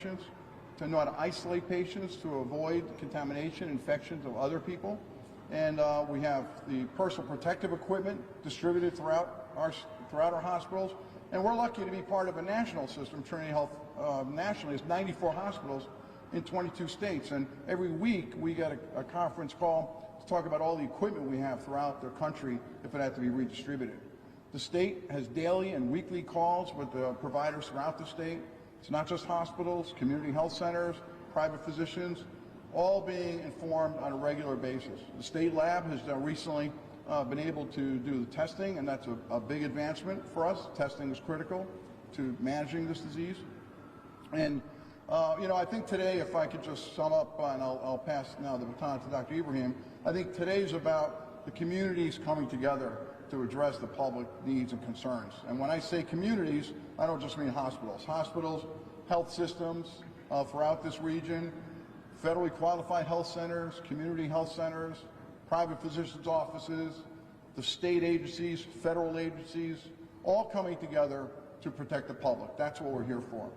patients, to know how to isolate patients to avoid contamination, infections of other people. And we have the personal protective equipment distributed throughout our hospitals. And we're lucky to be part of a national system. Trinity Health nationally has 94 hospitals in 22 states. And every week we get a conference call to talk about all the equipment we have throughout the country if it had to be redistributed. The state has daily and weekly calls with the providers throughout the state. It's not just hospitals, community health centers, private physicians, all being informed on a regular basis. The state lab has recently been able to do the testing, and that's a big advancement for us. Testing is critical to managing this disease. And I think today, if I could just sum up, and I'll pass now the baton to Dr. Ibrahim, I think today's about the communities coming together to address the public needs and concerns. And when I say communities, I don't just mean hospitals. Hospitals, health systems throughout this region, federally qualified health centers, community health centers, private physicians' offices, the state agencies, federal agencies, all coming together to protect the public. That's what we're here for.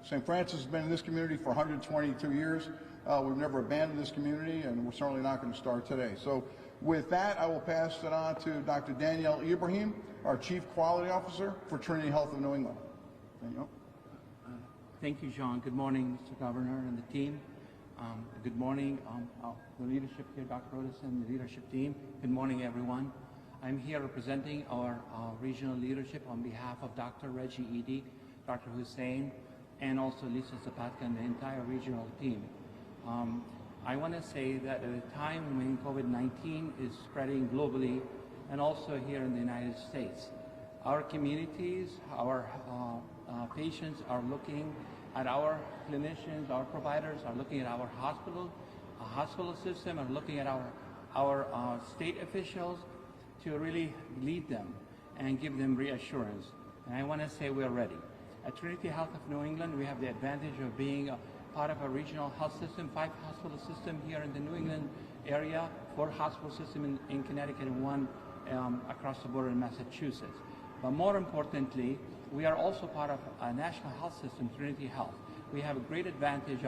St. Francis has been in this community for 122 years. We've never abandoned this community, and we're certainly not going to start today. So with that, I will pass it on to Dr. Danielle Ibrahim, our Chief Quality Officer for Trinity Health of New England. Danielle. Thank you, John. Good morning, Mr. Governor and the team. Good morning, the leadership here, Dr. Odison, the leadership team. Good morning, everyone. I'm here representing our regional leadership on behalf of Dr. Reggie Eady, Dr. Hussein, and also Lisa Zapatka and the entire regional team. I want to say that at a time when COVID-19 is spreading globally and also here in the United States, our communities, our patients are looking at our clinicians, our providers are looking at our hospital system, are looking at our state officials to really lead them and give them reassurance. And I want to say we're ready. At Trinity Health of New England, we have the advantage of being part of a regional health system, 5 hospital system here in the New England area, 4 hospital system in Connecticut, and 1 across the border in Massachusetts. But more importantly, we are also part of a national health system, Trinity Health. We have a great advantage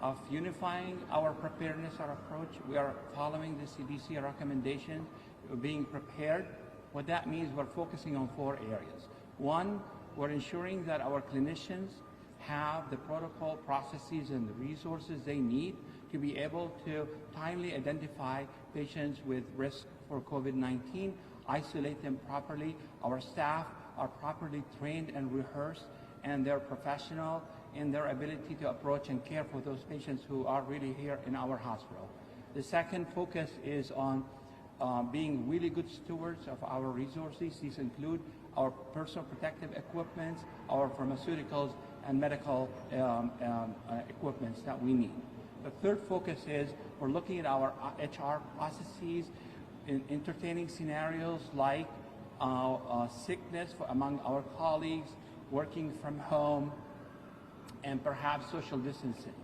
of unifying our preparedness, our approach. We are following the CDC recommendations, being prepared. What that means, we're focusing on 4 areas. 1, we're ensuring that our clinicians have the protocol, processes, and the resources they need to be able to timely identify patients with risk for COVID-19, isolate them properly. Our staff are properly trained and rehearsed, and they're professional in their ability to approach and care for those patients who are really here in our hospital. The second focus is on being really good stewards of our resources. These include our personal protective equipment, our pharmaceuticals, and medical equipments that we need. The third focus is we're looking at our HR processes, in entertaining scenarios like sickness among our colleagues, working from home, and perhaps social distancing.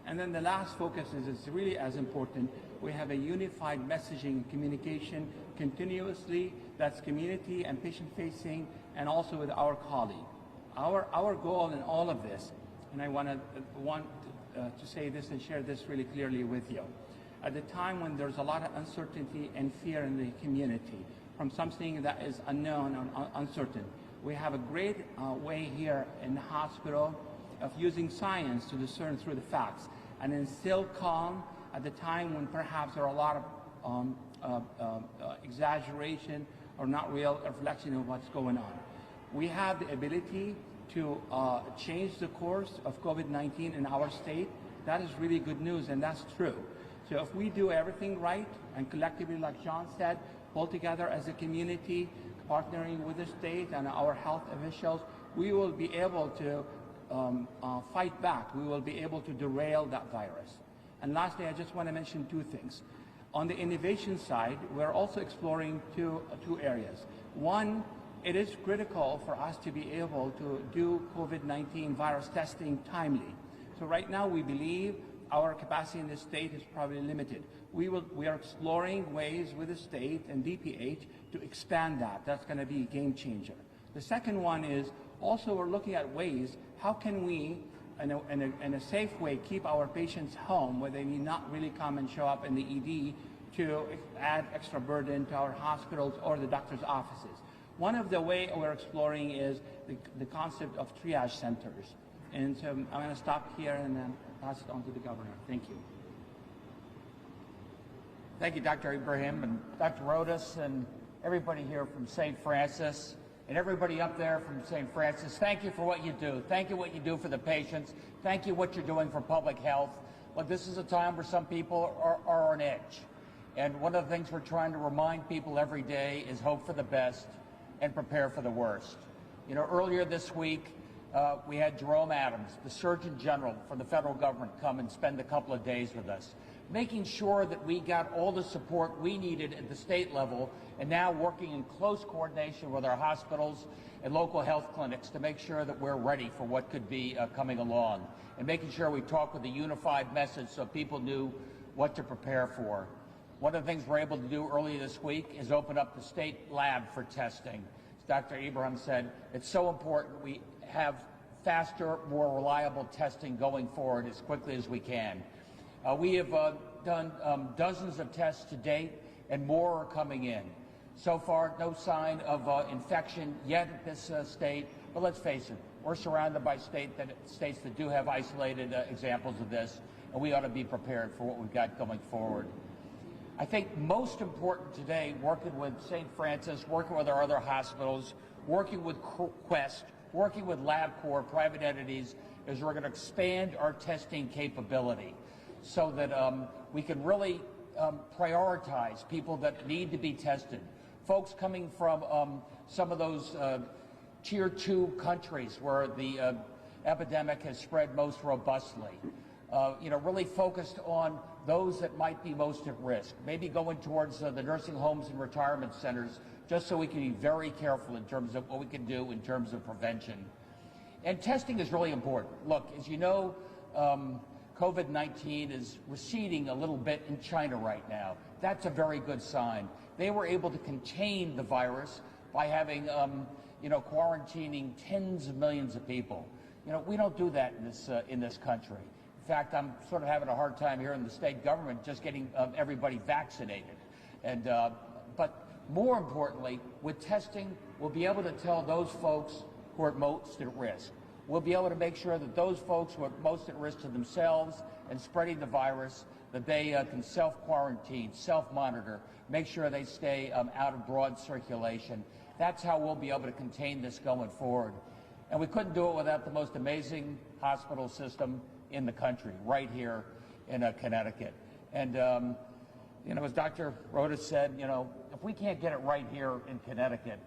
And then the last focus is really as important. We have a unified messaging communication continuously that's community and patient-facing, and also with our colleague. Our goal in all of this, and I want to say this and share this really clearly with you. At the time when there's a lot of uncertainty and fear in the community from something that is unknown and uncertain, we have a great way here in the hospital of using science to discern through the facts and instill calm at the time when perhaps there are a lot of exaggeration or not real reflection of what's going on. We have the ability to change the course of COVID-19 in our state. That is really good news, and that's true. So if we do everything right and collectively, like John said, pull together as a community, partnering with the state and our health officials, we will be able to fight back. We will be able to derail that virus. And lastly, I just want to mention 2 things. On the innovation side, we're also exploring two areas. One, it is critical for us to be able to do COVID-19 virus testing timely. So right now we believe our capacity in the state is probably limited. We are exploring ways with the state and DPH to expand that. That's going to be a game changer. The second one is also we're looking at ways, how can we in a safe way, keep our patients home where they need not really come and show up in the ED to add extra burden to our hospitals or the doctor's offices. One of the way we're exploring is the concept of triage centers. And so I'm going to stop here and then pass it on to the governor. Thank you. Thank you, Dr. Ibrahim and Dr. Rodas and everybody here from St. Francis and everybody up there from St. Francis. Thank you for what you do. Thank you what you do for the patients. Thank you what you're doing for public health. But this is a time where some people are on edge. And one of the things we're trying to remind people every day is hope for the best and prepare for the worst. You know, earlier this week, we had Jerome Adams, the Surgeon General for the federal government, come and spend a couple of days with us, making sure that we got all the support we needed at the state level, and now working in close coordination with our hospitals and local health clinics to make sure that we're ready for what could be coming along, and making sure we talk with a unified message so people knew what to prepare for. One of the things we're able to do earlier this week is open up the state lab for testing. As Dr. Ibrahim said, it's so important we have faster, more reliable testing going forward as quickly as we can. We have done dozens of tests to date, and more are coming in. So far, no sign of infection yet at this state, but let's face it, we're surrounded by states that do have isolated examples of this, and we ought to be prepared for what we've got going forward. I think most important today, working with St. Francis, working with our other hospitals, working with Quest, working with LabCorp, private entities, is we're going to expand our testing capability so that we can really prioritize people that need to be tested. Folks coming from some of those tier 2 countries where the epidemic has spread most robustly. You know, really focused on those that might be most at risk, maybe going towards the nursing homes and retirement centers, just so we can be very careful in terms of what we can do in terms of prevention. And testing is really important. Look, as you know, COVID-19 is receding a little bit in China right now. That's a very good sign. They were able to contain the virus by having, you know, quarantining tens of millions of people. You know, we don't do that in this country. In fact, I'm sort of having a hard time here in the state government just getting everybody vaccinated. And, but more importantly, with testing, we'll be able to tell those folks who are most at risk. We'll be able to make sure that those folks who are most at risk to themselves and spreading the virus, that they can self-quarantine, self-monitor, make sure they stay out of broad circulation. That's how we'll be able to contain this going forward. And we couldn't do it without the most amazing hospital system in the country, right here in Connecticut. And, you know, as Dr. Rodas said, you know, if we can't get it right here in Connecticut,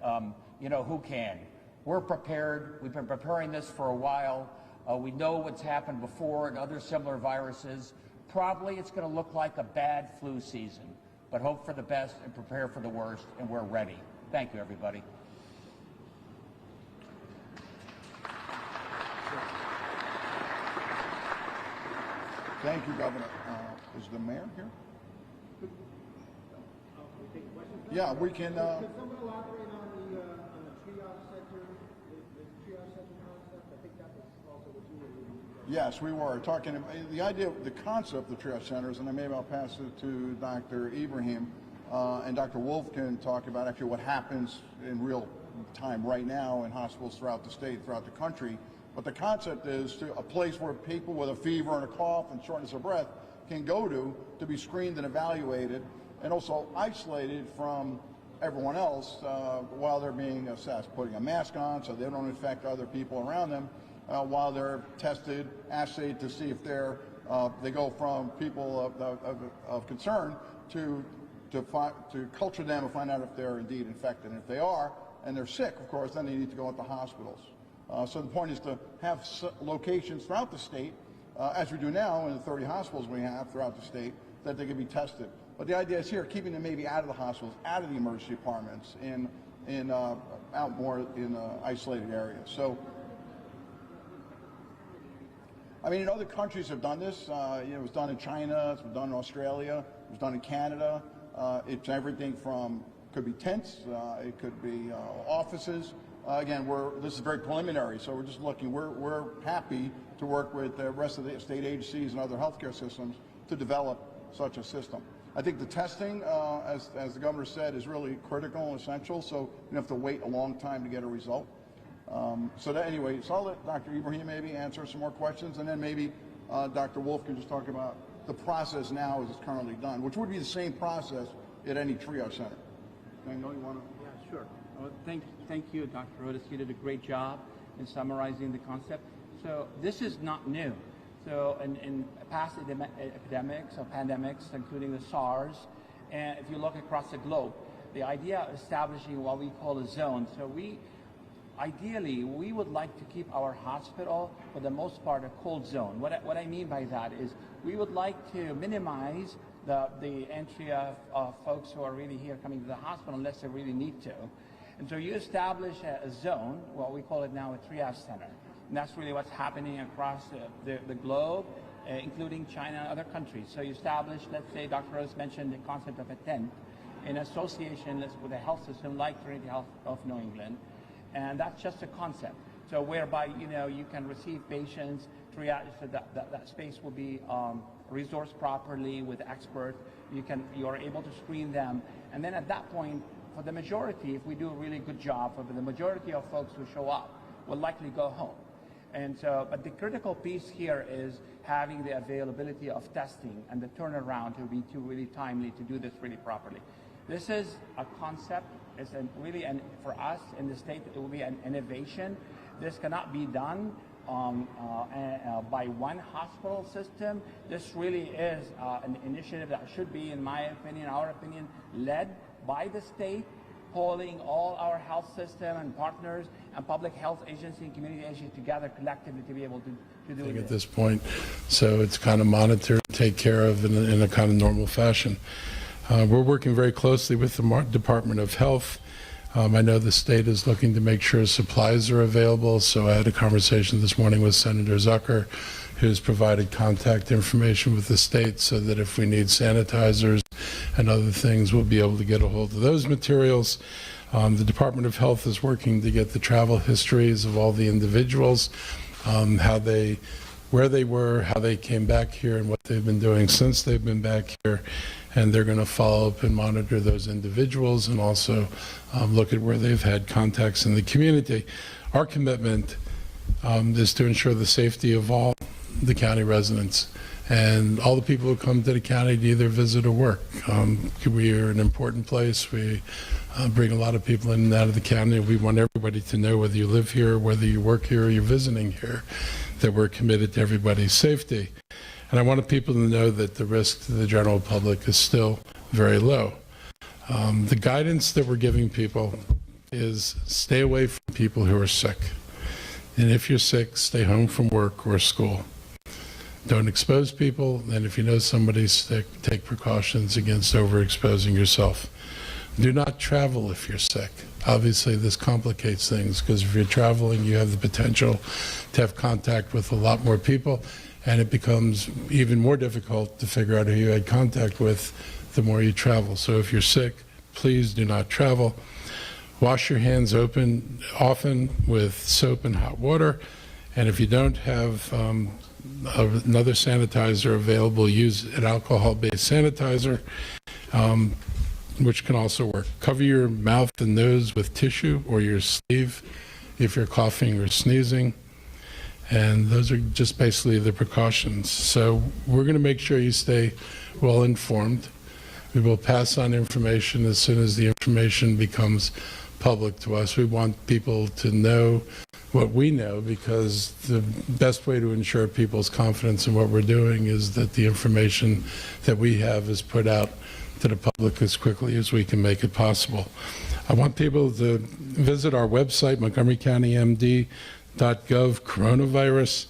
you know, who can? We're prepared. We've been preparing this for a while. We know what's happened before and other similar viruses. Probably it's going to look like a bad flu season, but hope for the best and prepare for the worst, and we're ready. Thank you, everybody. Thank you, Governor. Is the mayor here? Yeah, we can. Could someone elaborate on the triage center, the triage center concept? I think that was also what you were doing. Yes, we were talking. The idea, the concept of triage centers, and maybe I'll pass it to Dr. Ibrahim, and Dr. Wolf can talk about actually what happens in real time right now in hospitals throughout the state, throughout the country. But the concept is a place where people with a fever and a cough and shortness of breath can go to be screened and evaluated, and also isolated from everyone else while they're being assessed, putting a mask on so they don't infect other people around them while they're tested, assayed to see if they go from people of concern to culture them and find out if they're indeed infected. And if they are, and they're sick, of course, then they need to go into hospitals. So the point is to have locations throughout the state, as we do now in the 30 hospitals we have throughout the state, that they can be tested. But the idea is here, keeping them maybe out of the hospitals, out of the emergency departments, out more in isolated areas. So, I mean, other countries have done this. It was done in China, it's been done in Australia, it was done in Canada. It's everything from, could be tents, it could be offices, Again, this is very preliminary, so we're just looking. We're happy to work with the rest of the state agencies and other healthcare systems to develop such a system. I think the testing, as the governor said, is really critical and essential, so you don't have to wait a long time to get a result. So I'll let Dr. Ibrahim maybe answer some more questions, and then maybe Dr. Wolf can just talk about the process now as it's currently done, which would be the same process at any triage center. I know you want to. Yeah, sure. Well, thank you, Dr. Otis. You did a great job in summarizing the concept. So this is not new. So in past epidemics or pandemics, including the SARS, and if you look across the globe, the idea of establishing what we call a zone. So ideally, we would like to keep our hospital, for the most part, a cold zone. What I mean by that is we would like to minimize the entry of folks who are really here coming to the hospital unless they really need to. And so you establish a zone, what we call it now a triage center. And that's really what's happening across the globe, including China and other countries. So you establish, let's say Dr. Rose mentioned the concept of a tent in association with a health system like Trinity Health of New England. And that's just a concept. So whereby, you can receive patients, triage, so that space will be resourced properly with experts. You are able to screen them. And then at that point, for the majority, if we do a really good job, for the majority of folks who show up will likely go home. And so, but the critical piece here is having the availability of testing and the turnaround to be really timely to do this really properly. This is a concept. It's for us in the state, it will be an innovation. This cannot be done by one hospital system. This really is an initiative that should be, in my opinion, our opinion, led by the state, pulling all our health system and partners and public health agency and community agencies together collectively to be able to do it. At this point, so it's kind of monitored, take care of in a kind of normal fashion. We're working very closely with the Department of Health. I know the state is looking to make sure supplies are available, so I had a conversation this morning with Senator Zucker, who's provided contact information with the state so that if we need sanitizers and other things, we'll be able to get a hold of those materials. The Department of Health is working to get the travel histories of all the individuals, where they were, how they came back here, and what they've been doing since they've been back here. And they're going to follow up and monitor those individuals and also look at where they've had contacts in the community. Our commitment is to ensure the safety of all the county residents and all the people who come to the county to either visit or work. We are an important place. We bring a lot of people in and out of the county. We want everybody to know, whether you live here, whether you work here, or you're visiting here, that we're committed to everybody's safety. And I wanted people to know that the risk to the general public is still very low. The guidance that we're giving people is stay away from people who are sick. And if you're sick, stay home from work or school. Don't expose people, and if you know somebody's sick, take precautions against overexposing yourself. Do not travel if you're sick. Obviously, this complicates things because if you're traveling, you have the potential to have contact with a lot more people, and it becomes even more difficult to figure out who you had contact with the more you travel. So if you're sick, please do not travel. Wash your hands often with soap and hot water, and if you don't have another sanitizer available, use an alcohol-based sanitizer, which can also work. Cover your mouth and nose with tissue or your sleeve if you're coughing or sneezing. And those are just basically the precautions. So we're going to make sure you stay well informed. We will pass on information as soon as the information becomes public to us. We want people to know what we know, because the best way to ensure people's confidence in what we're doing is that the information that we have is put out to the public as quickly as we can make it possible. I want people to visit our website, montgomerycountymd.gov coronavirus,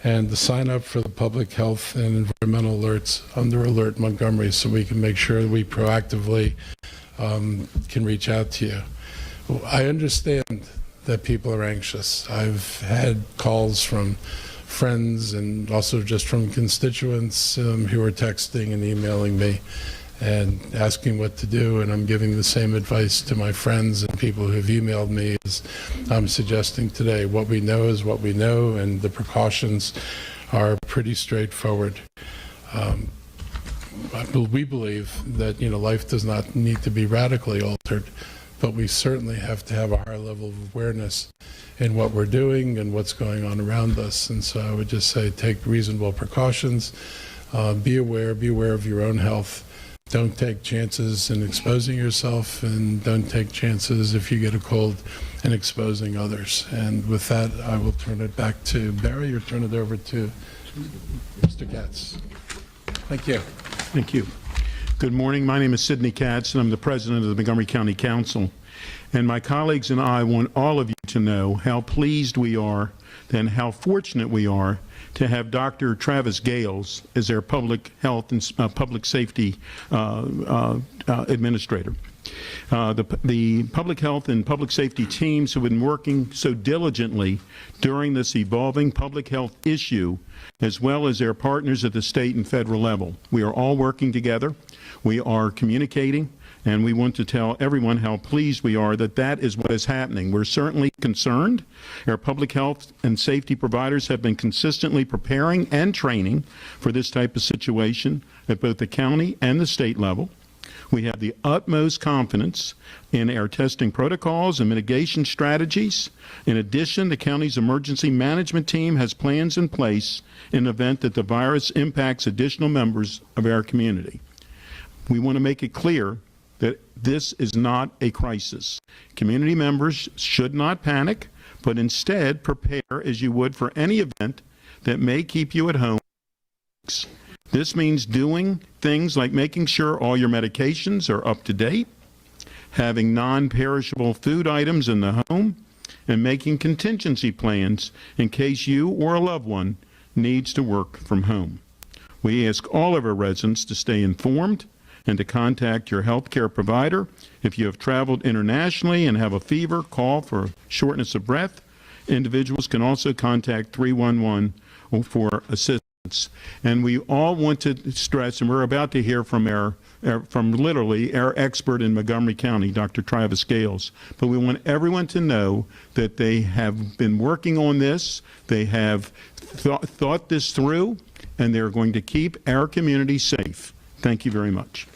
and to sign up for the public health and environmental alerts under Alert Montgomery, so we can make sure that we proactively can reach out to you. I understand that people are anxious. I've had calls from friends and also just from constituents who are texting and emailing me, and asking what to do, and I'm giving the same advice to my friends and people who've emailed me as I'm suggesting today. What we know is what we know, and the precautions are pretty straightforward. We believe that life does not need to be radically altered, but we certainly have to have a higher level of awareness in what we're doing and what's going on around us. And so I would just say take reasonable precautions, be aware of your own health. Don't take chances in exposing yourself, and don't take chances if you get a cold in exposing others. And with that, I will turn it back to Barry, or turn it over to Mr. Katz. Thank you. Thank you. Good morning. My name is Sidney Katz, and I'm the president of the Montgomery County Council. And my colleagues and I want all of you to know how pleased we are and how fortunate we are to have Dr. Travis Gales as their public health and public safety administrator. The public health and public safety teams have been working so diligently during this evolving public health issue, as well as their partners at the state and federal level. We are all working together. We are communicating, and we want to tell everyone how pleased we are that that is what is happening. We're certainly concerned. Our public health and safety providers have been consistently preparing and training for this type of situation at both the county and the state level. We have the utmost confidence in our testing protocols and mitigation strategies. In addition, the county's emergency management team has plans in place in the event that the virus impacts additional members of our community. We want to make it clear that this is not a crisis. Community members should not panic, but instead prepare as you would for any event that may keep you at home. This means doing things like making sure all your medications are up to date, having non-perishable food items in the home, and making contingency plans in case you or a loved one needs to work from home. We ask all of our residents to stay informed and to contact your health care provider. If you have traveled internationally and have a fever, cough, or shortness of breath, individuals can also contact 311 for assistance. And we all want to stress, and we're about to hear from from literally our expert in Montgomery County, Dr. Travis Gales, but we want everyone to know that they have been working on this, they have thought this through, and they're going to keep our community safe. Thank you very much.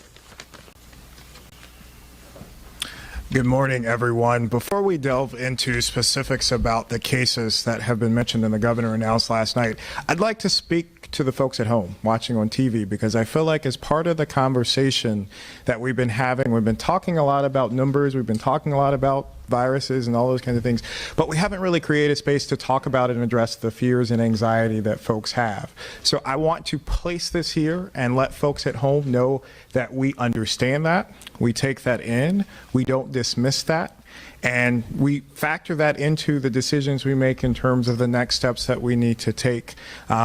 Good morning, everyone. Before we delve into specifics about the cases that have been mentioned and the governor announced last night, I'd like to speak to the folks at home watching on TV, because I feel like as part of the conversation that we've been having, we've been talking a lot about numbers, we've been talking a lot about viruses and all those kinds of things, but we haven't really created space to talk about it and address the fears and anxiety that folks have. So I want to place this here and let folks at home know that we understand that, we take that in, we don't dismiss that, and we factor that into the decisions we make in terms of the next steps that we need to take.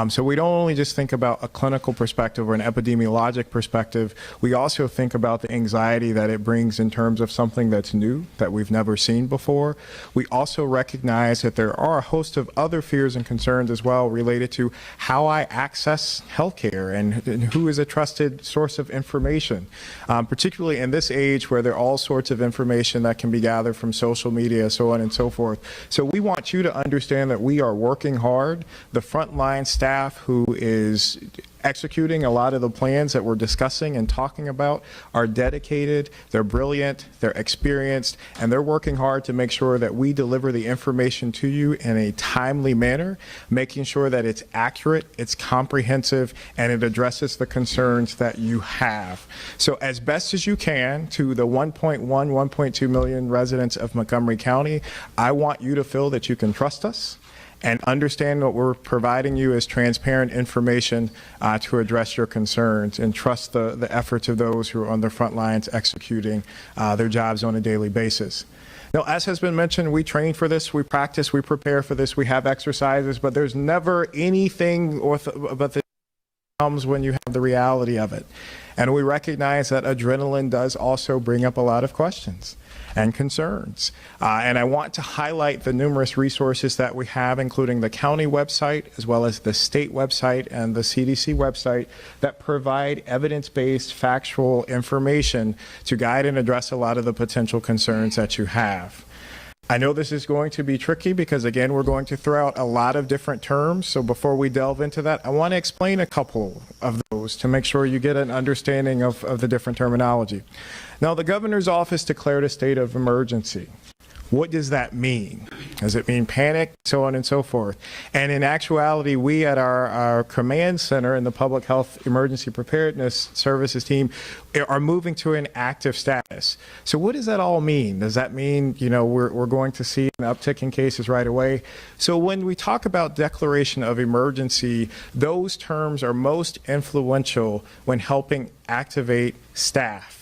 So we don't only just think about a clinical perspective or an epidemiologic perspective, we also think about the anxiety that it brings in terms of something that's new, that we've never seen before. We also recognize that there are a host of other fears and concerns as well related to how I access healthcare and who is a trusted source of information, particularly in this age where there are all sorts of information that can be gathered from social media, so on and so forth. So we want you to understand that we are working hard. The frontline staff who is executing a lot of the plans that we're discussing and talking about are dedicated, they're brilliant, they're experienced, and they're working hard to make sure that we deliver the information to you in a timely manner, making sure that it's accurate, it's comprehensive, and it addresses the concerns that you have. So as best as you can, to the 1.2 million residents of Montgomery County, I want you to feel that you can trust us and understand what we're providing you as transparent information to address your concerns, and trust the efforts of those who are on the front lines executing their jobs on a daily basis. Now, as has been mentioned, we train for this, we practice, we prepare for this, we have exercises, but there's never anything but the comes when you have the reality of it. And we recognize that adrenaline does also bring up a lot of questions and concerns. And I want to highlight the numerous resources that we have, including the county website, as well as the state website and the CDC website, that provide evidence-based factual information to guide and address a lot of the potential concerns that you have. I know this is going to be tricky because, again, we're going to throw out a lot of different terms. So before we delve into that, I want to explain a couple of those to make sure you get an understanding of the different terminology. Now, the governor's office declared a state of emergency. What does that mean? Does it mean panic, so on and so forth? And in actuality, we at our command center in the Public Health Emergency Preparedness Services team are moving to an active status. So what does that all mean? Does that mean, we're going to see an uptick in cases right away? So when we talk about declaration of emergency, those terms are most influential when helping activate staff.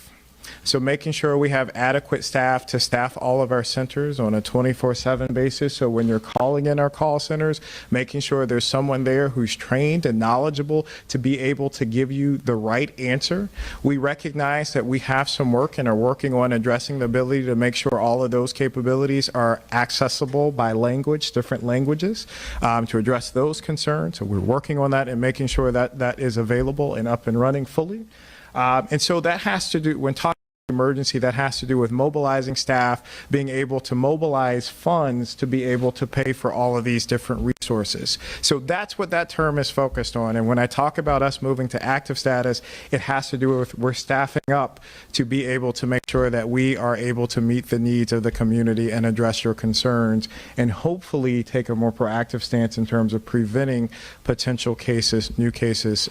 So making sure we have adequate staff to staff all of our centers on a 24/7 basis. So when you're calling in our call centers, making sure there's someone there who's trained and knowledgeable to be able to give you the right answer. We recognize that we have some work and are working on addressing the ability to make sure all of those capabilities are accessible by language, different languages, to address those concerns. So we're working on that and making sure that that is available and up and running fully. And so that has to do, when talking emergency, that has to do with mobilizing staff, being able to mobilize funds to be able to pay for all of these different resources. So that's what that term is focused on. And when I talk about us moving to active status, it has to do with we're staffing up to be able to make sure that we are able to meet the needs of the community and address your concerns, and hopefully take a more proactive stance in terms of preventing potential cases, new cases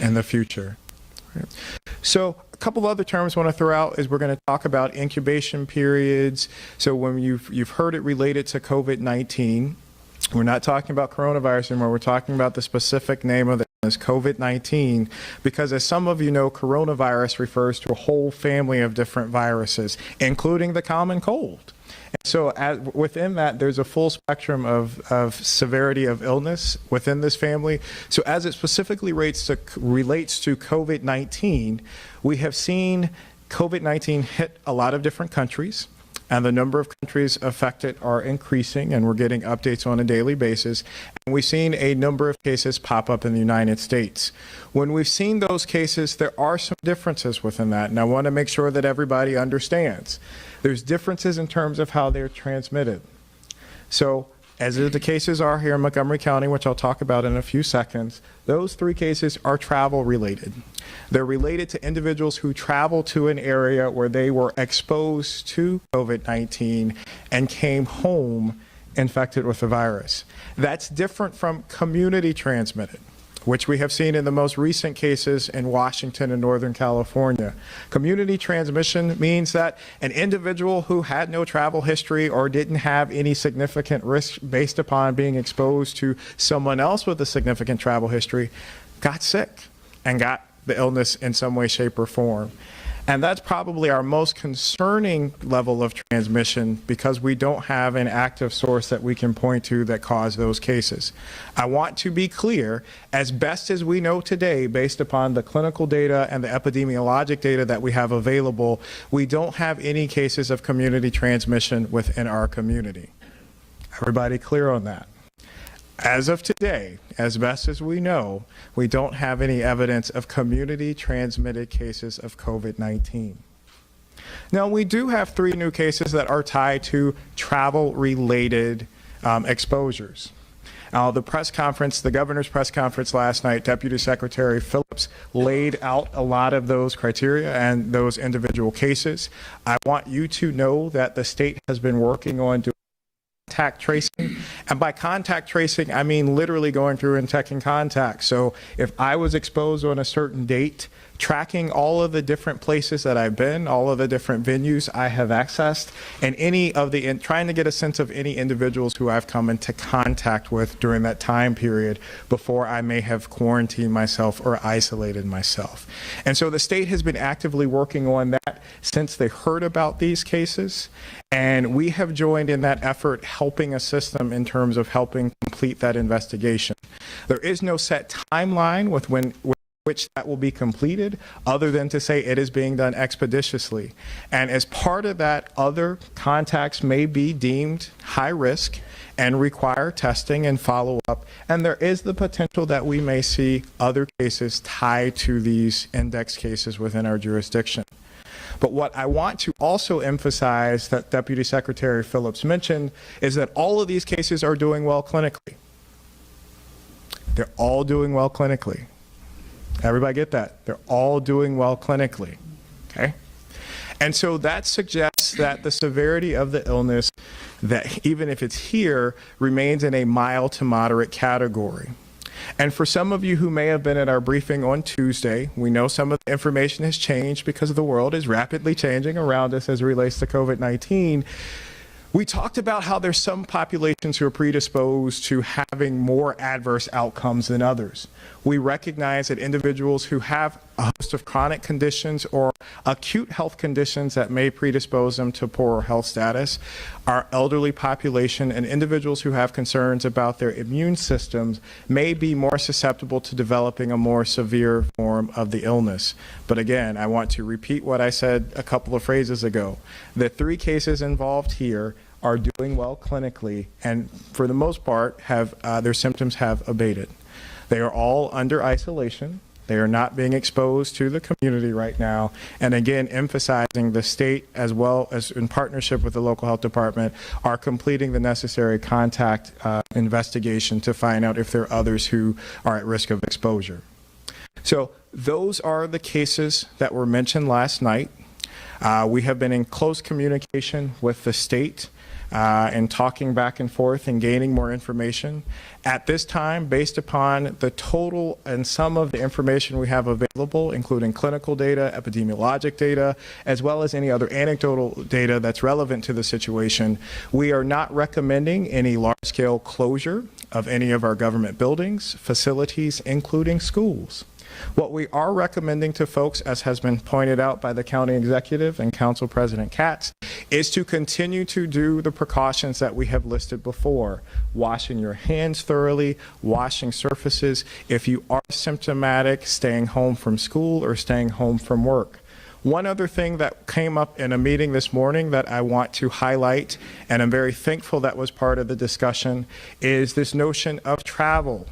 in the future. So a couple of other terms I want to throw out is we're going to talk about incubation periods. So when you've heard it related to COVID-19, we're not talking about coronavirus anymore. We're talking about the specific name of it as COVID-19, because as some of you know, coronavirus refers to a whole family of different viruses, including the common cold. And so within that, there's a full spectrum of severity of illness within this family. So as it specifically relates to COVID-19, we have seen COVID-19 hit a lot of different countries, and the number of countries affected are increasing, and we're getting updates on a daily basis. And we've seen a number of cases pop up in the United States. When we've seen those cases, there are some differences within that, and I want to make sure that everybody understands. There's differences in terms of how they're transmitted. So, as the cases are here in Montgomery County, which I'll talk about in a few seconds, those 3 cases are travel related. They're related to individuals who travel to an area where they were exposed to COVID-19 and came home infected with the virus. That's different from community transmitted, which we have seen in the most recent cases in Washington and Northern California. Community transmission means that an individual who had no travel history or didn't have any significant risk based upon being exposed to someone else with a significant travel history got sick and got the illness in some way, shape, or form. And that's probably our most concerning level of transmission, because we don't have an active source that we can point to that caused those cases. I want to be clear, as best as we know today, based upon the clinical data and the epidemiologic data that we have available, we don't have any cases of community transmission within our community. Everybody clear on that? As of today, as best as we know, we don't have any evidence of community transmitted cases of COVID-19. Now, we do have 3 new cases that are tied to travel-related exposures. The governor's press conference last night, Deputy Secretary Phillips laid out a lot of those criteria and those individual cases. I want you to know that the state has been working on doing contact tracing, and by contact tracing, I mean literally going through and checking contacts. So if I was exposed on a certain date, tracking all of the different places that I've been, all of the different venues I have accessed, and trying to get a sense of any individuals who I've come into contact with during that time period before I may have quarantined myself or isolated myself. And so the state has been actively working on that since they heard about these cases, and we have joined in that effort, helping assist them in terms of helping complete that investigation. There is no set timeline with which that will be completed, other than to say it is being done expeditiously. And as part of that, other contacts may be deemed high risk and require testing and follow-up. And there is the potential that we may see other cases tied to these index cases within our jurisdiction. But what I want to also emphasize that Deputy Secretary Phillips mentioned is that all of these cases are doing well clinically. They're all doing well clinically. Everybody get that? They're all doing well clinically, okay? And so that suggests that the severity of the illness, that even if it's here, remains in a mild to moderate category. And for some of you who may have been at our briefing on Tuesday, we know some of the information has changed because the world is rapidly changing around us as it relates to COVID-19. We talked about how there's some populations who are predisposed to having more adverse outcomes than others. We recognize that individuals who have a host of chronic conditions or acute health conditions that may predispose them to poorer health status, our elderly population and individuals who have concerns about their immune systems may be more susceptible to developing a more severe form of the illness. But again, I want to repeat what I said a couple of phrases ago. The 3 cases involved here are doing well clinically and for the most part have their symptoms have abated. They are all under isolation. They are not being exposed to the community right now. And again, emphasizing the state, as well as in partnership with the local health department, are completing the necessary contact investigation to find out if there are others who are at risk of exposure. So those are the cases that were mentioned last night. We have been in close communication with the state and talking back and forth and gaining more information. At this time, based upon the total and some of the information we have available, including clinical data, epidemiologic data, as well as any other anecdotal data that's relevant to the situation, we are not recommending any large-scale closure of any of our government buildings, facilities, including schools. What we are recommending to folks, as has been pointed out by the county executive and Council President Katz, is to continue to do the precautions that we have listed before. Washing your hands thoroughly, washing surfaces. If you are symptomatic, staying home from school or staying home from work. One other thing that came up in a meeting this morning that I want to highlight, and I'm very thankful that was part of the discussion, is this notion of travel.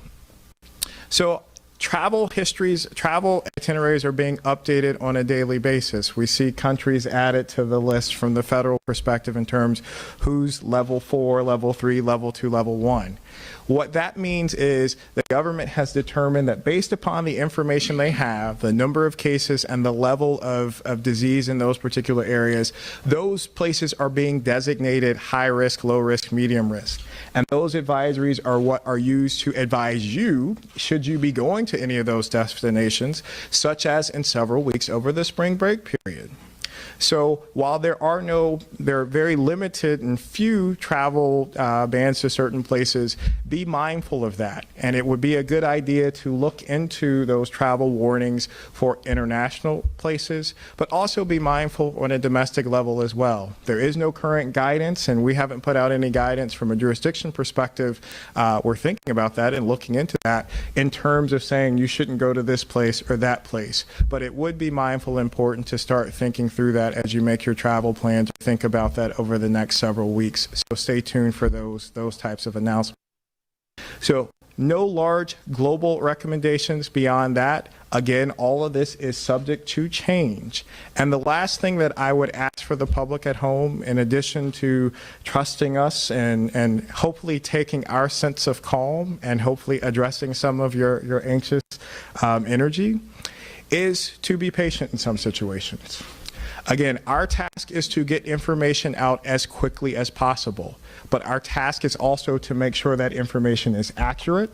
So travel histories, travel itineraries are being updated on a daily basis. We see countries added to the list from the federal perspective in terms who's level 4, level 3, level 2, level 1. What that means is the government has determined that based upon the information they have, the number of cases and the level of disease in those particular areas, those places are being designated high risk, low risk, medium risk. And those advisories are what are used to advise you, should you be going to any of those destinations, such as in several weeks over the spring break period. So while there are very limited and few travel bans to certain places, be mindful of that. And it would be a good idea to look into those travel warnings for international places, but also be mindful on a domestic level as well. There is no current guidance, and we haven't put out any guidance from a jurisdiction perspective. We're thinking about that and looking into that in terms of saying you shouldn't go to this place or that place. But it would be mindful and important to start thinking through that as you make your travel plans. Think about that over the next several weeks. So stay tuned for those types of announcements. So no large global recommendations beyond that. Again, all of this is subject to change. And the last thing that I would ask for the public at home, in addition to trusting us and hopefully taking our sense of calm and hopefully addressing some of your anxious energy, is to be patient in some situations. Again, our task is to get information out as quickly as possible, but our task is also to make sure that information is accurate,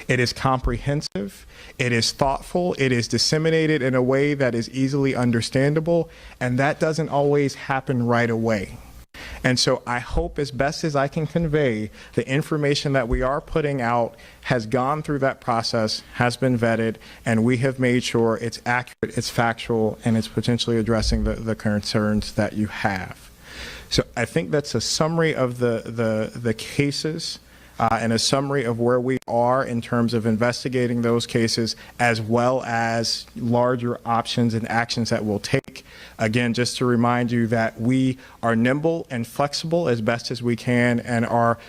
it is comprehensive, it is thoughtful, it is disseminated in a way that is easily understandable, and that doesn't always happen right away. And so I hope, as best as I can convey, the information that we are putting out has gone through that process, has been vetted, and we have made sure it's accurate, it's factual, and it's potentially addressing the concerns that you have. So I think that's a summary of the cases and a summary of where we are in terms of investigating those cases, as well as larger options and actions that we'll take. Again, just to remind you that we are nimble and flexible as best as we can, and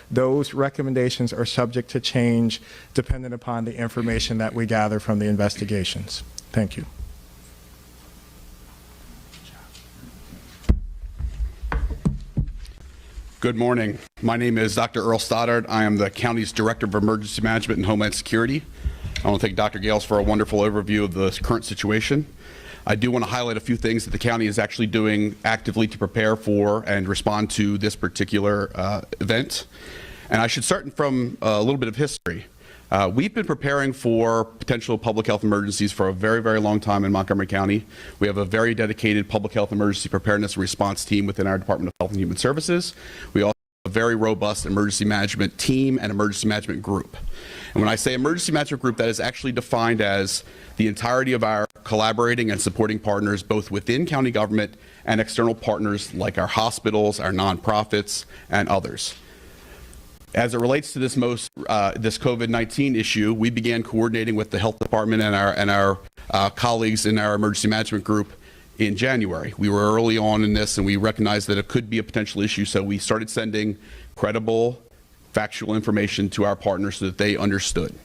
those recommendations are subject to change dependent upon the information that we gather from the investigations. Thank you. Good morning. My name is Dr. Earl Stoddard. I am the county's Director of Emergency Management and Homeland Security. I want to thank Dr. Gales for a wonderful overview of the current situation. I do want to highlight a few things that the county is actually doing actively to prepare for and respond to this particular event. And I should start from a little bit of history. We've been preparing for potential public health emergencies for a very, very long time in Montgomery County. We have a very dedicated public health emergency preparedness and response team within our Department of Health and Human Services. We also have a very robust emergency management team and emergency management group. And when I say emergency management group, that is actually defined as the entirety of our collaborating and supporting partners, both within county government and external partners like our hospitals, our nonprofits, and others. As it relates to this COVID-19 issue, we began coordinating with the health department and our colleagues in our emergency management group in January. We were early on in this, and we recognized that it could be a potential issue, so we started sending credible, factual information to our partners so that they understood.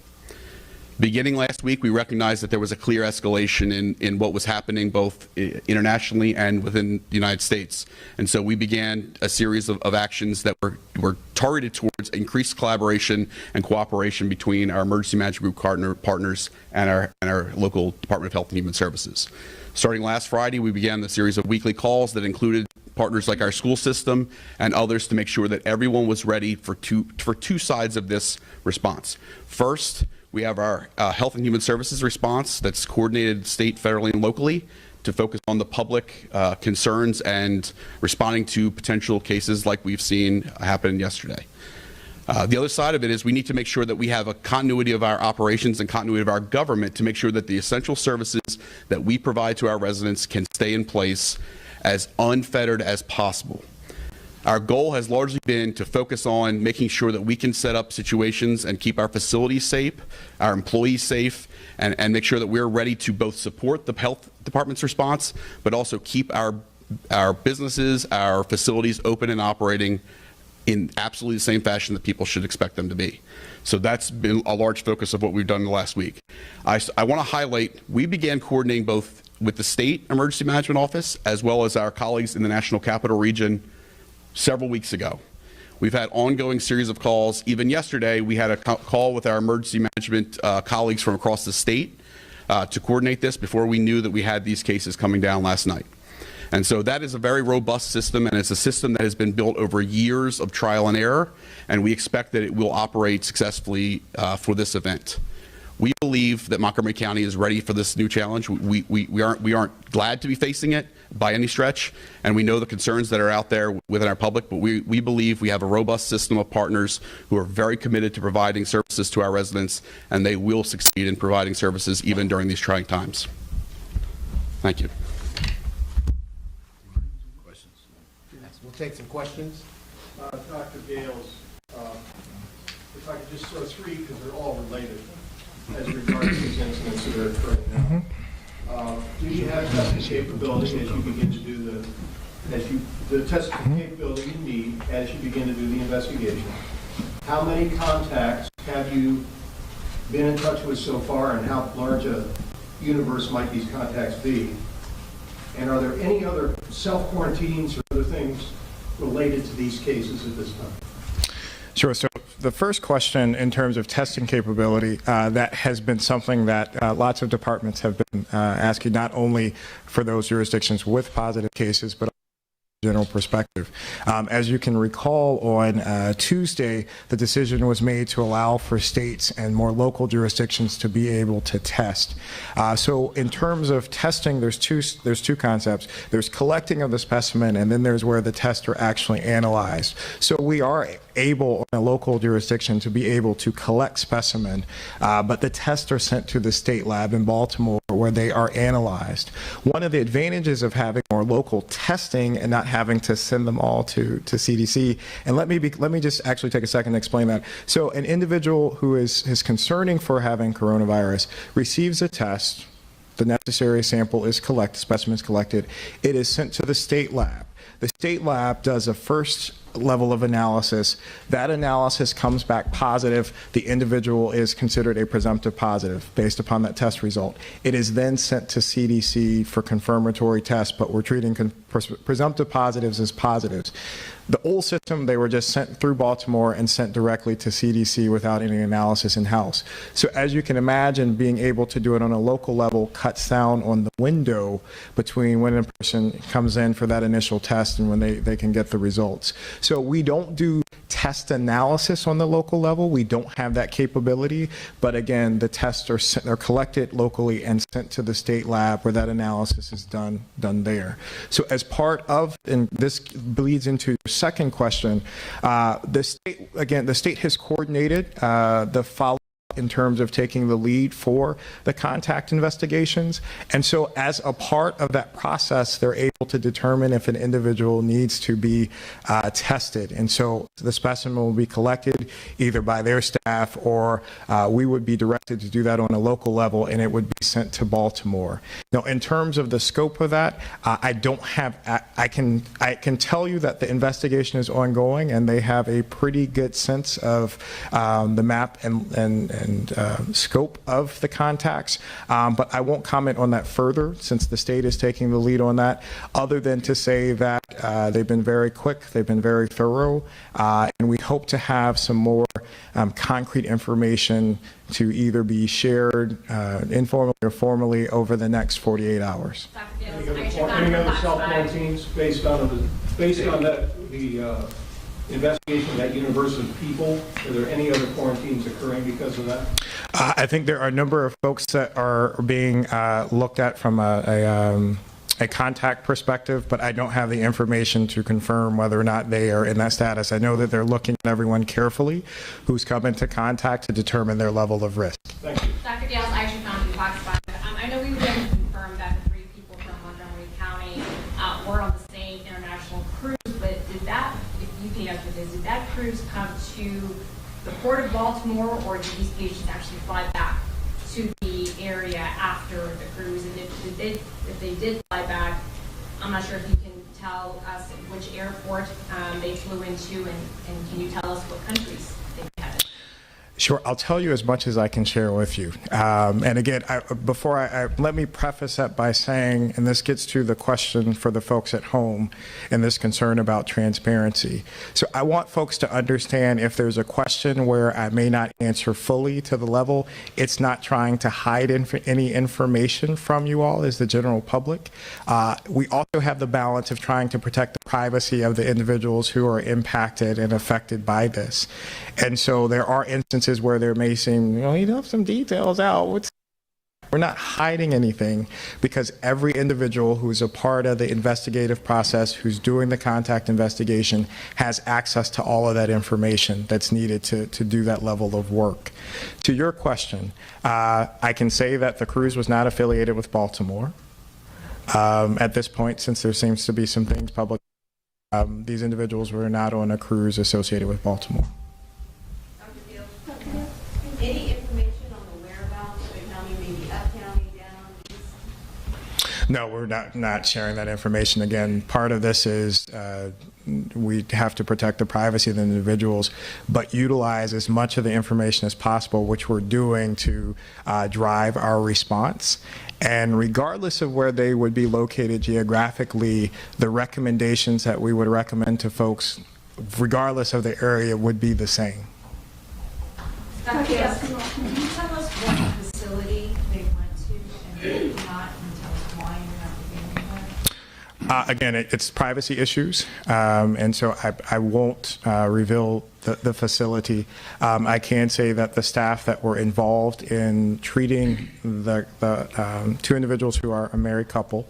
Beginning last week, we recognized that there was a clear escalation in what was happening both internationally and within the United States. And so we began a series of actions that were targeted towards increased collaboration and cooperation between our emergency management group partners and our local Department of Health and Human Services. Starting last Friday, we began the series of weekly calls that included partners like our school system and others to make sure that everyone was ready for two sides of this response. First, we have our Health and Human Services response that's coordinated state, federally, and locally to focus on the public concerns and responding to potential cases like we've seen happen yesterday. The other side of it is we need to make sure that we have a continuity of our operations and continuity of our government to make sure that the essential services that we provide to our residents can stay in place as unfettered as possible. Our goal has largely been to focus on making sure that we can set up situations and keep our facilities safe, our employees safe, and make sure that we're ready to both support the health department's response, but also keep our businesses, our facilities open and operating in absolutely the same fashion that people should expect them to be. So that's been a large focus of what we've done in the last week. I want to highlight, we began coordinating both with the State Emergency Management Office as well as our colleagues in the National Capital Region several weeks ago. We've had ongoing series of calls. Even yesterday, we had a call with our emergency management colleagues from across the state to coordinate this before we knew that we had these cases coming down last night. And so that is a very robust system, and it's a system that has been built over years of trial and error, and we expect that it will operate successfully for this event. We believe that Montgomery County is ready for this new challenge. We aren't glad to be facing it by any stretch, and we know the concerns that are out there within our public, but we believe we have a robust system of partners who are very committed to providing services to our residents, and they will succeed in providing services even during these trying times. Thank you. Questions? We'll take some questions. Dr. Gales, if I could just throw three, because they're all related as regards to these incidents that are occurring now. Do you have testing capability as you begin to do the testing capability you need as you begin to do the investigation? How many contacts have you been in touch with so far, and how large a universe might these contacts be? And are there any other self-quarantines or other things related to these cases at this time? Sure. So the first question in terms of testing capability, that has been something that lots of departments have been asking, not only for those jurisdictions with positive cases, but general perspective. As you can recall, on Tuesday, the decision was made to allow for states and more local jurisdictions to be able to test. So in terms of testing, there's two concepts. There's collecting of the specimen, and then there's where the tests are actually analyzed. So we are able, in a local jurisdiction, to be able to collect specimen, but the tests are sent to the state lab in Baltimore, where they are analyzed. One of the advantages of having more local testing and not having to send them all to CDC, and let me just actually take a second to explain that. So an individual who is concerning for having coronavirus receives a test, the necessary sample is collected, specimen is collected, it is sent to the state lab. The state lab does a first level of analysis. That analysis comes back positive. The individual is considered a presumptive positive based upon that test result. It is then sent to CDC for confirmatory tests, but we're treating presumptive positives as positives. The old system, they were just sent through Baltimore and sent directly to CDC without any analysis in-house. So as you can imagine, being able to do it on a local level cuts down on the window between when a person comes in for that initial test and when they can get the results. So we don't do test analysis on the local level. We don't have that capability. But again, the tests are collected locally and sent to the state lab where that analysis is done there. So as part of, and this bleeds into your second question, the state has coordinated the follow in terms of taking the lead for the contact investigations. And so as a part of that process, they're able to determine if an individual needs to be tested. And so the specimen will be collected either by their staff or we would be directed to do that on a local level, and it would be sent to Baltimore. Now, in terms of the scope of that, I don't have, I can tell you that the investigation is ongoing and they have a pretty good sense of the map and scope of the contacts, but I won't comment on that further since the state is taking the lead on that, other than to say that they've been very quick, they've been very thorough, and we hope to have some more concrete information to either be shared informally or formally over the next 48 hours. Any other self-quarantines based on the investigation of that universe of people? Are there any other quarantines occurring because of that? I think there are a number of folks that are being looked at from a contact perspective, but I don't have the information to confirm whether or not they are in that status. I know that they're looking at everyone carefully who's come into contact to determine their level of risk. Thank you. Dr. Gales, Aisha County, Foxfire. I know we've been confirmed that the 3 people from Montgomery County were on the same international cruise, but did that, if you can answer this, did that cruise come to the Port of Baltimore, or did these patients actually fly back to the area after the cruise? And if they did fly back, I'm not sure if you can tell us which airport they flew into, and can you tell us what countries they headed? Sure, I'll tell you as much as I can share with you. And again, let me preface that by saying, and this gets to the question for the folks at home and this concern about transparency. So I want folks to understand, if there's a question where I may not answer fully to the level, it's not trying to hide any information from you all as the general public. We also have the balance of trying to protect the privacy of the individuals who are impacted and affected by this. And so there are instances where there may seem, you left some details out. We're not hiding anything, because every individual who's a part of the investigative process, who's doing the contact investigation, has access to all of that information that's needed to do that level of work. To your question, I can say that the cruise was not affiliated with Baltimore. At this point, since there seems to be some things public, these individuals were not on a cruise associated with Baltimore. Any information on the whereabouts of the county, maybe up county, down, east? No, we're not sharing that information. Again, part of this is we have to protect the privacy of the individuals, but utilize as much of the information as possible, which we're doing to drive our response. And regardless of where they would be located geographically, the recommendations that we would recommend to folks, regardless of the area, would be the same. Dr. Gales, can you tell us what facility they went to and they did not, and tell us why you're not revealing that? Again, it's privacy issues, and so I won't reveal the facility. I can say that the staff that were involved in treating the 2 individuals who are a married couple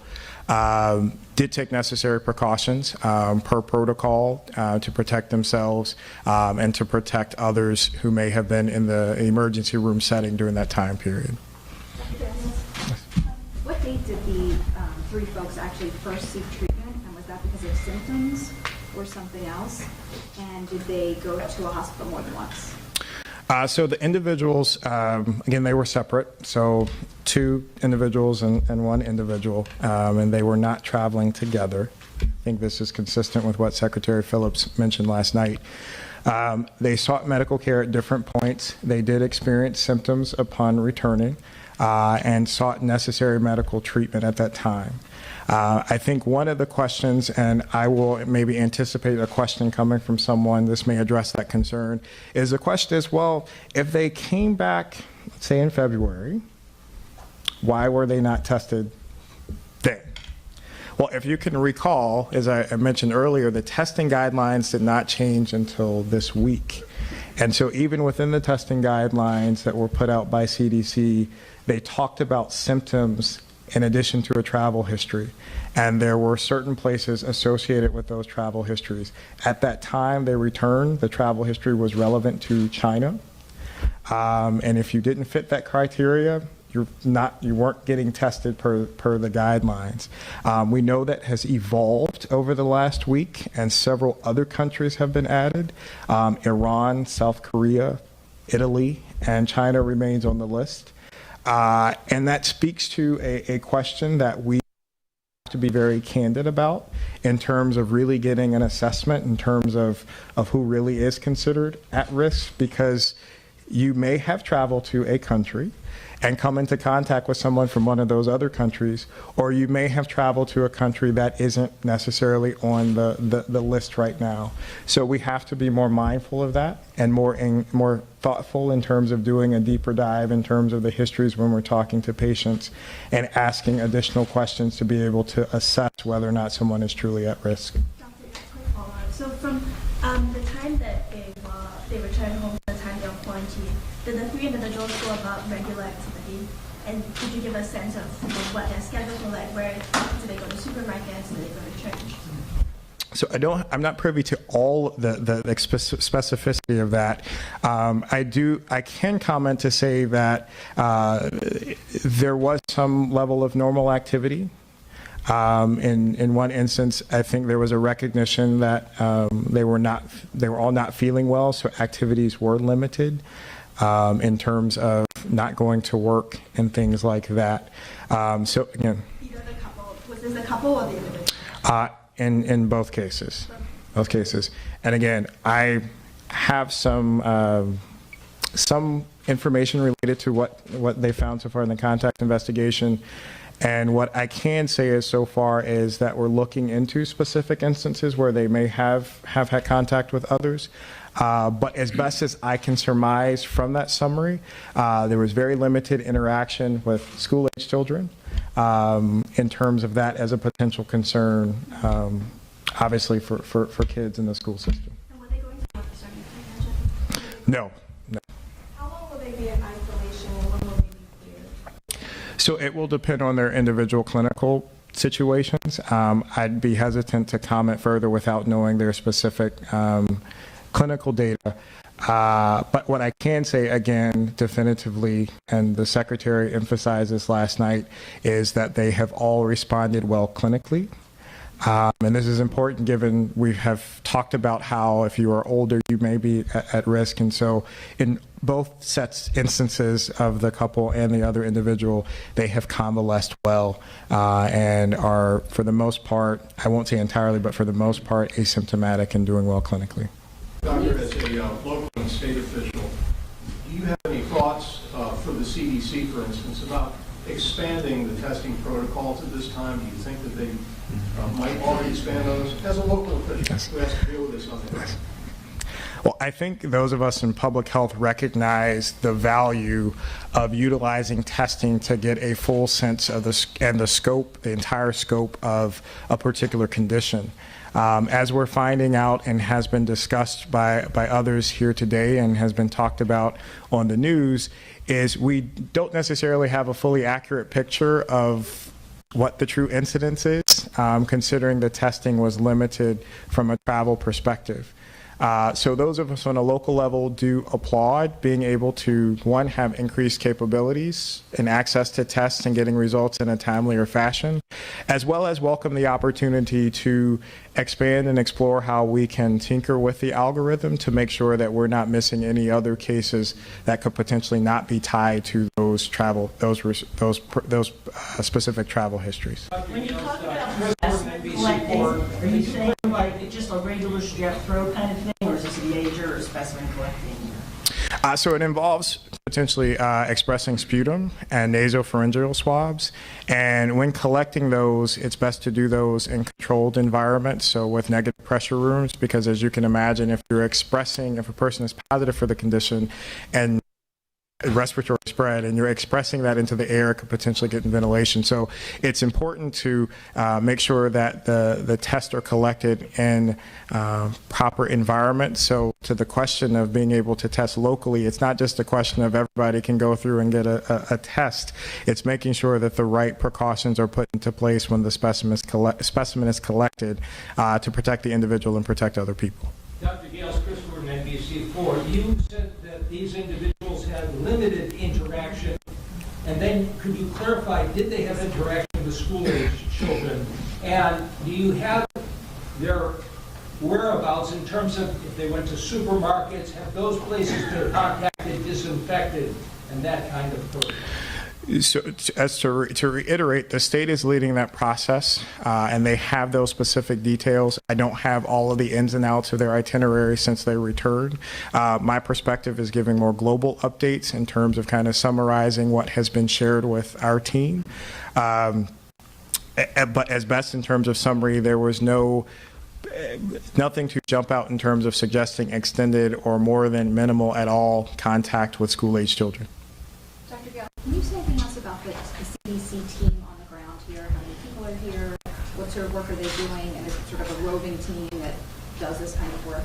did take necessary precautions per protocol to protect themselves and to protect others who may have been in the emergency room setting during that time period. why did the 3 folks actually first seek treatment? And was that because of symptoms or something else? And did they go to a hospital more than once? So the individuals, again, they were separate. So 2 individuals and 1 individual, and they were not traveling together. I think this is consistent with what Secretary Phillips mentioned last night. They sought medical care at different points. They did experience symptoms upon returning and sought necessary medical treatment at that time. I think one of the questions, and I will maybe anticipate a question coming from someone, this may address that concern, is the question is, well, if they came back, let's say in February, why were they not tested then? Well, if you can recall, as I mentioned earlier, the testing guidelines did not change until this week. And so even within the testing guidelines that were put out by CDC, they talked about symptoms in addition to a travel history. And there were certain places associated with those travel histories. At that time they returned, the travel history was relevant to China. And if you didn't fit that criteria, you weren't getting tested per the guidelines. We know that has evolved over the last week, and several other countries have been added. Iran, South Korea, Italy, and China remains on the list. And that speaks to a question that we have to be very candid about in terms of really getting an assessment in terms of who really is considered at risk, because you may have traveled to a country and come into contact with someone from one of those other countries, or you may have traveled to a country that isn't necessarily on the list right now. So we have to be more mindful of that and more thoughtful in terms of doing a deeper dive in terms of the histories when we're talking to patients and asking additional questions to be able to assess whether or not someone is truly at risk. Doctor, just a quick follow-up. So from the time that they returned home to the time they were quarantined, did the 3 individuals go about regular activity? And could you give a sense of what their schedules were like? Where do they go to supermarkets? Do they go to church? So I'm not privy to all the specificity of that. I can comment to say that there was some level of normal activity. In one instance, I think there was a recognition that they were all not feeling well, so activities were limited in terms of not going to work and things like that. So again, Either the couple, was this the couple or the individual? In both cases, And again, I have some information related to what they found so far in the contact investigation. And what I can say is so far is that we're looking into specific instances where they may have had contact with others. But as best as I can surmise from that summary, there was very limited interaction with school-age children in terms of that as a potential concern, obviously for kids in the school system. And were they going to officer intervention? No. How long will they be in isolation and when will they be cleared? So it will depend on their individual clinical situations. I'd be hesitant to comment further without knowing their specific clinical data. But what I can say, again, definitively, and the Secretary emphasized this last night, is that they have all responded well clinically. And this is important given we have talked about how if you are older, you may be at risk. And so in both instances of the couple and the other individual, they have convalesced well and are, for the most part, I won't say entirely, but for the most part, asymptomatic and doing well clinically. Doctor, as a local and state official, do you have any thoughts for the CDC, for instance, about expanding the testing protocols at this time? Do you think that they might already expand those as a local official who has to deal with this on the ground? Well, I think those of us in public health recognize the value of utilizing testing to get a full sense of the entire scope of a particular condition. As we're finding out and has been discussed by others here today and has been talked about on the news, is we don't necessarily have a fully accurate picture of what the true incidence is, considering the testing was limited from a travel perspective. So those of us on a local level do applaud being able to, one, have increased capabilities and access to tests and getting results in a timelier fashion, as well as welcome the opportunity to expand and explore how we can tinker with the algorithm to make sure that we're not missing any other cases that could potentially not be tied to those specific travel histories. When you talk about collecting, are you saying like just a regular strep throat kind of thing, or is this a major specimen collecting? So it involves potentially expressing sputum and nasopharyngeal swabs. And when collecting those, it's best to do those in controlled environments, so with negative pressure rooms, because as you can imagine, if a person is positive for the condition and respiratory spread and you're expressing that into the air, it could potentially get in ventilation. So it's important to make sure that the tests are collected in proper environment. So to the question of being able to test locally, it's not just a question of everybody can go through and get a test. It's making sure that the right precautions are put into place when the specimen is collected to protect the individual and protect other people. Dr. Gales, Christopher from NBC4, you said that these individuals had limited interaction, and then could you clarify, did they have interaction with school-age children, and do you have their whereabouts in terms of if they went to supermarkets, have those places they're contacted disinfected, and that kind of thing? So, to reiterate, the state is leading that process, and they have those specific details. I don't have all of the ins and outs of their itinerary since they returned. My perspective is giving more global updates in terms of kind of summarizing what has been shared with our team. But as best in terms of summary, there was nothing to jump out in terms of suggesting extended or more than minimal at all contact with school-age children. Dr. Gale, can you say anything else about the CDC team on the ground here? How many people are here? What sort of work are they doing? And is it sort of a roving team that does this kind of work?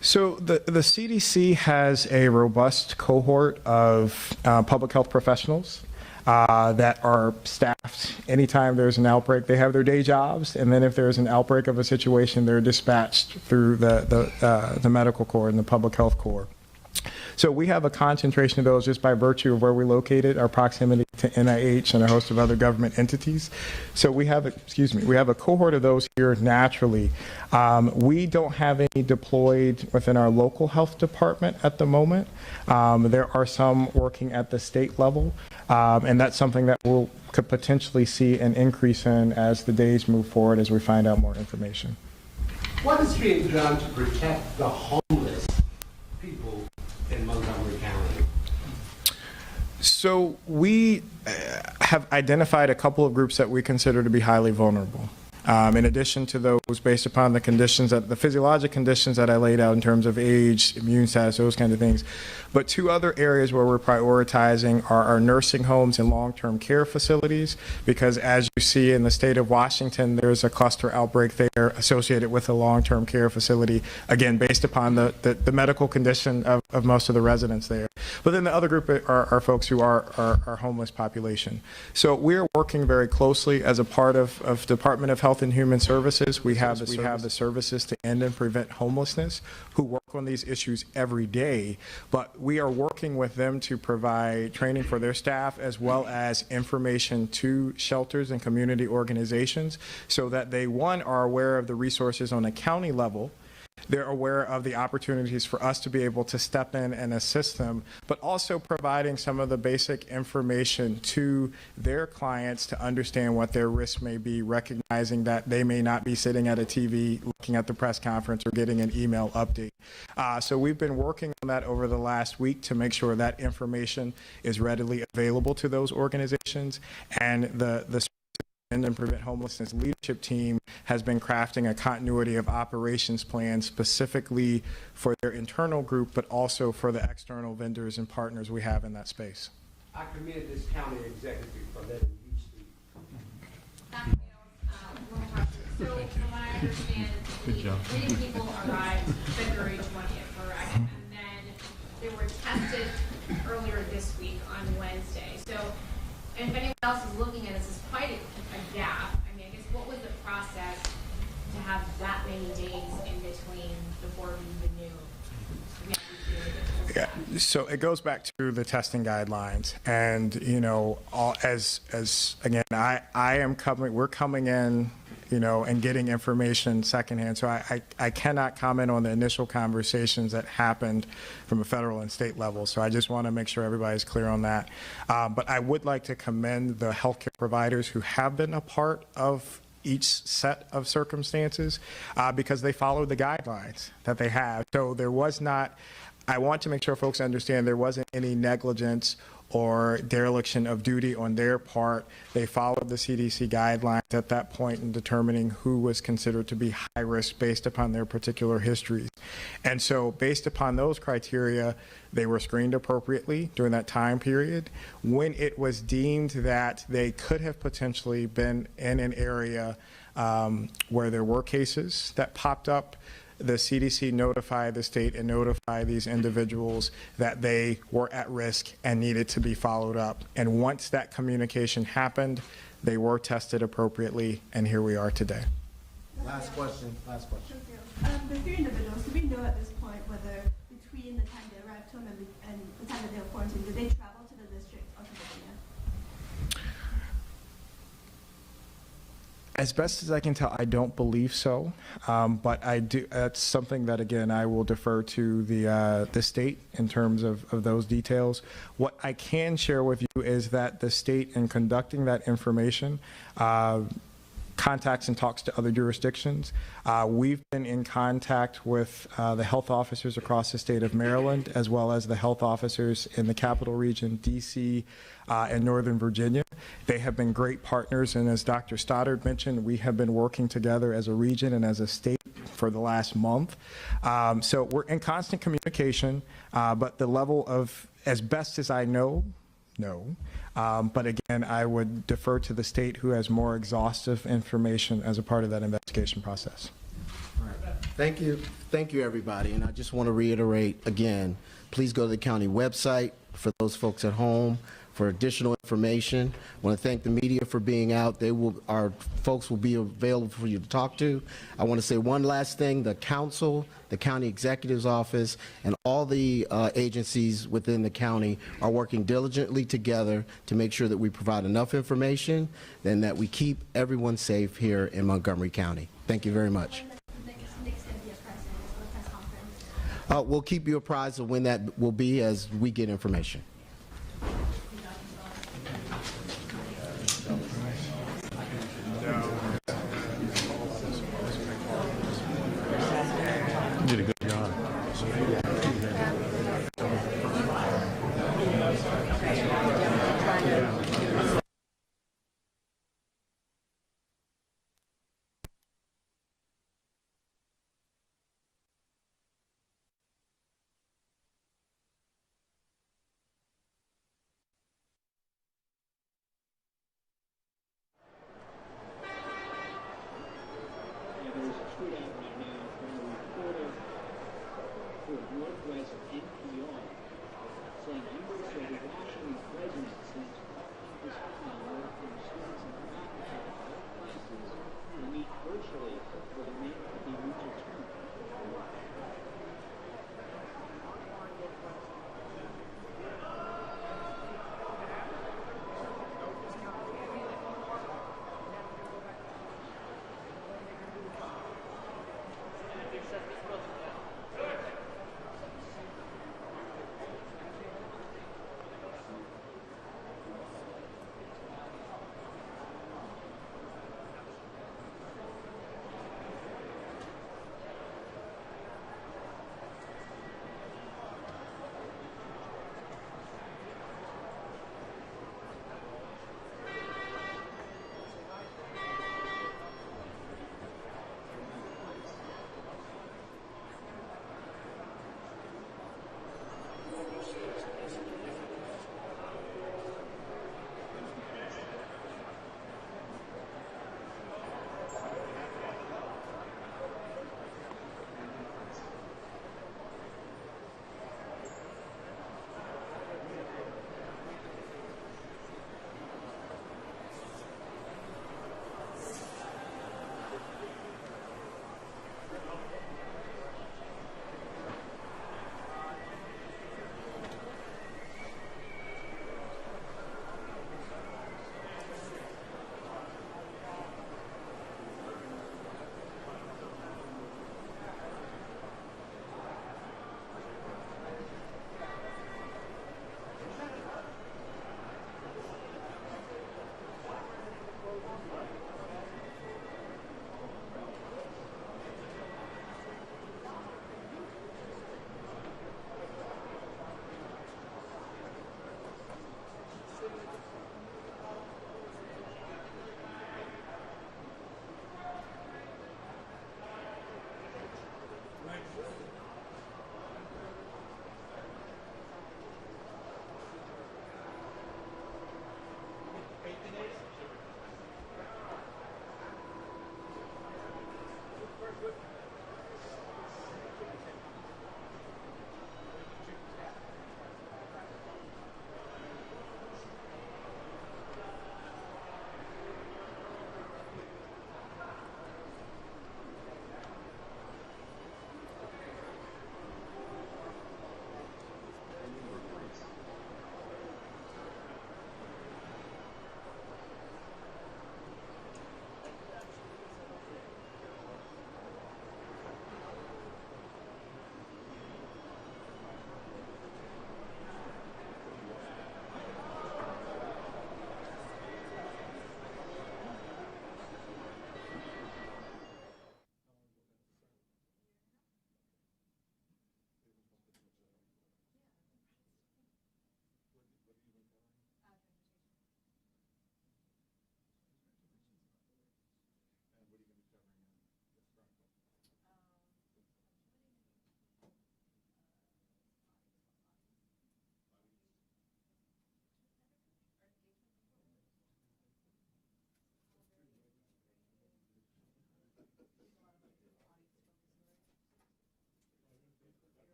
So the CDC has a robust cohort of public health professionals that are staffed anytime there's an outbreak. They have their day jobs, and then if there's an outbreak of a situation, they're dispatched through the medical corps and the public health corps. So we have a concentration of those just by virtue of where we're located, our proximity to NIH and a host of other government entities. So we have a cohort of those here naturally. We don't have any deployed within our local health department at the moment. There are some working at the state level, and that's something that could potentially see an increase in as the days move forward as we find out more information. What is being done to protect the homeless people in Montgomery County? So we have identified a couple of groups that we consider to be highly vulnerable. In addition to those, based upon the conditions, the physiologic conditions that I laid out in terms of age, immune status, those kinds of things. But two other areas where we're prioritizing are our nursing homes and long-term care facilities, because as you see in the state of Washington, there's a cluster outbreak there associated with a long-term care facility, again, based upon the medical condition of most of the residents there. But then the other group are folks who are our homeless population. So we're working very closely as a part of Department of Health and Human Services. We have the services to end and prevent homelessness who work on these issues every day, but we are working with them to provide training for their staff as well as information to shelters and community organizations so that they, one, are aware of the resources on a county level. They're aware of the opportunities for us to be able to step in and assist them, but also providing some of the basic information to their clients to understand what their risks may be, recognizing that they may not be sitting at a TV looking at the press conference or getting an email update. So we've been working on that over the last week to make sure that information is readily available to those organizations, and the End and Prevent Homelessness leadership team has been crafting a continuity of operations plan specifically for their internal group, but also for the external vendors and partners we have in that space. I committed this county executive for letting you speak. Dr. Gales, one question. So from what I understand, three people arrived February 20th, correct? And then they were tested earlier this week on Wednesday. So, and if anyone else is looking at this, it's quite a gap. I mean, I guess what was the process to to have that many days in between before we even knew? We have to do it. Yeah, so it goes back to the testing guidelines, and you know, as again, we're coming in, you know, and getting information secondhand. So I cannot comment on the initial conversations that happened from a federal and state level. So I just want to make sure everybody's clear on that. But I would like to commend the healthcare providers who have been a part of each set of circumstances because they followed the guidelines that they have. So there was not, I want to make sure folks understand there wasn't any negligence or dereliction of duty on their part. They followed the CDC guidelines at that point in determining who was considered to be high risk based upon their particular histories. And so based upon those criteria, they were screened appropriately during that time period. When it was deemed that they could have potentially been in an area where there were cases that popped up, the CDC notified the state and notified these individuals that they were at risk and needed to be followed up. And once that communication happened, they were tested appropriately, and here we are today. Last question. The 3 individuals, do we know at this point whether between the time they arrived home and the time that they were quarantined, did they travel to the District of Virginia? As best as I can tell, I don't believe so, but I do. That's something that, again, I will defer to the state in terms of those details. What I can share with you is that the state, in conducting that information, contacts and talks to other jurisdictions. We've been in contact with the health officers across the state of Maryland, as well as the health officers in the Capital Region, DC, and Northern Virginia. They have been great partners, and as Dr. Stoddard mentioned, we have been working together as a region and as a state for the last month. So we're in constant communication, but the level of, as best as I know, no. But again, I would defer to the state, who has more exhaustive information as a part of that investigation process. All right. Thank you, everybody. And I just want to reiterate again, please go to the county website for those folks at home for additional information. I want to thank the media for being out. Our folks will be available for you to talk to. I want to say one last thing. The council, the county executive's office, and all the agencies within the county are working diligently together to make sure that we provide enough information and that we keep everyone safe here in Montgomery County. Thank you very much. We'll keep you apprised of when that will be as we get information. Did a good job.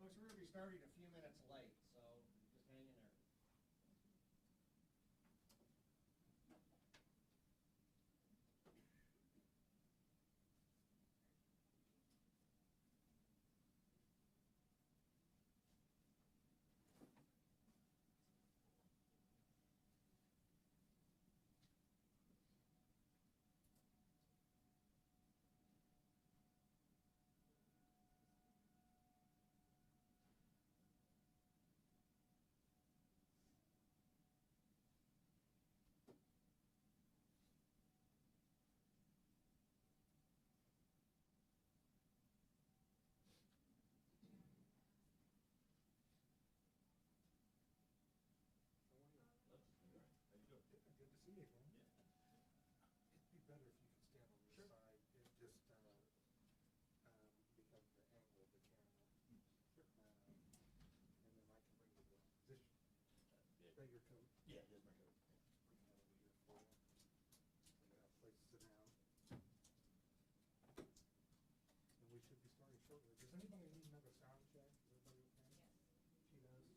Folks, we're going to be starting a few minutes late, so just hang in there. Good to see you again. Yeah. It'd be better if you could stand on this side and just become the angle of the camera. And then I can bring you the position. Is that your coat? Yeah, that's my coat. Bring that over here for you. So you have a place to sit down. And we should be starting shortly. Does anybody need another sound check? Is everybody okay? Yes. She does.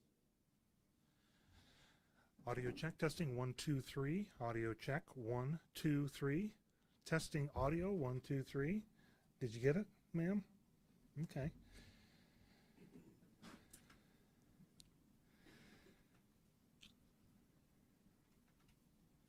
Audio check, testing 1, 2, 3. Audio check 1, 2, 3. Testing audio 1, 2, 3. Did you get it, ma'am? Okay.